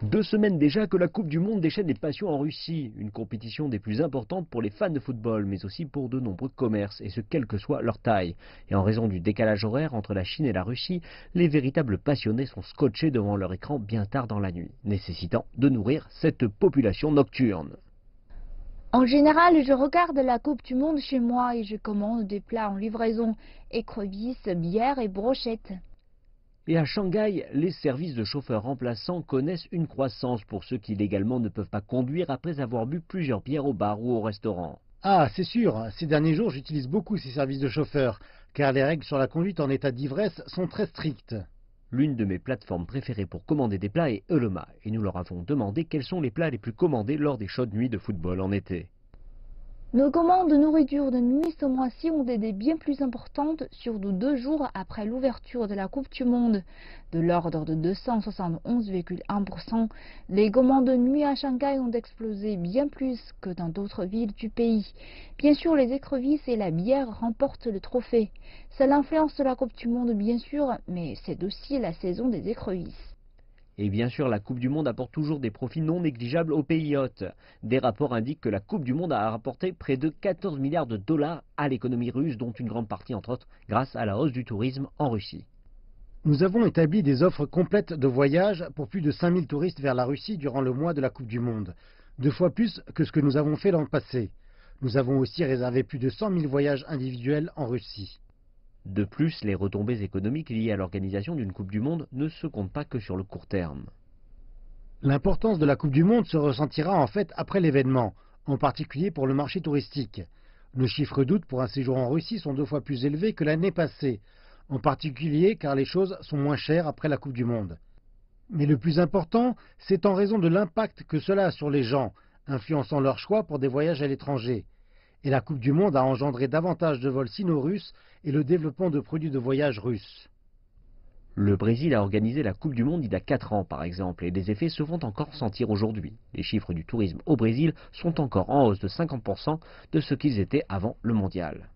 2 semaines déjà que la Coupe du Monde déchaîne les passions en Russie, une compétition des plus importantes pour les fans de football, mais aussi pour de nombreux commerces, et ce quelle que soit leur taille. Et en raison du décalage horaire entre la Chine et la Russie, les véritables passionnés sont scotchés devant leur écran bien tard dans la nuit, nécessitant de nourrir cette population nocturne. En général, je regarde la Coupe du Monde chez moi et je commande des plats en livraison, écrevisses, bières et brochettes. Et à Shanghai, les services de chauffeurs remplaçants connaissent une croissance pour ceux qui légalement ne peuvent pas conduire après avoir bu plusieurs bières au bar ou au restaurant. Ah, c'est sûr, ces derniers jours j'utilise beaucoup ces services de chauffeur, car les règles sur la conduite en état d'ivresse sont très strictes. L'une de mes plateformes préférées pour commander des plats est Ele.me, et nous leur avons demandé quels sont les plats les plus commandés lors des chaudes nuits de football en été. Nos commandes de nourriture de nuit ce mois-ci ont été bien plus importantes, surtout 2 jours après l'ouverture de la Coupe du Monde. De l'ordre de 271,1%, les commandes de nuit à Shanghai ont explosé bien plus que dans d'autres villes du pays. Bien sûr, les écrevisses et la bière remportent le trophée. C'est l'influence de la Coupe du Monde bien sûr, mais c'est aussi la saison des écrevisses. Et bien sûr, la Coupe du Monde apporte toujours des profits non négligeables aux pays hôtes. Des rapports indiquent que la Coupe du Monde a rapporté près de 14 milliards de dollars à l'économie russe, dont une grande partie, entre autres, grâce à la hausse du tourisme en Russie. Nous avons établi des offres complètes de voyage pour plus de 5000 touristes vers la Russie durant le mois de la Coupe du Monde, 2 fois plus que ce que nous avons fait l'an passé. Nous avons aussi réservé plus de 100 000 voyages individuels en Russie. De plus, les retombées économiques liées à l'organisation d'une Coupe du Monde ne se comptent pas que sur le court terme. L'importance de la Coupe du Monde se ressentira en fait après l'événement, en particulier pour le marché touristique. Nos chiffres d'août pour un séjour en Russie sont 2 fois plus élevés que l'année passée, en particulier car les choses sont moins chères après la Coupe du Monde. Mais le plus important, c'est en raison de l'impact que cela a sur les gens, influençant leur choix pour des voyages à l'étranger. Et la Coupe du Monde a engendré davantage de vols sino-russes et le développement de produits de voyage russes. Le Brésil a organisé la Coupe du Monde il y a 4 ans par exemple, et les effets se font encore sentir aujourd'hui. Les chiffres du tourisme au Brésil sont encore en hausse de 50% de ce qu'ils étaient avant le mondial.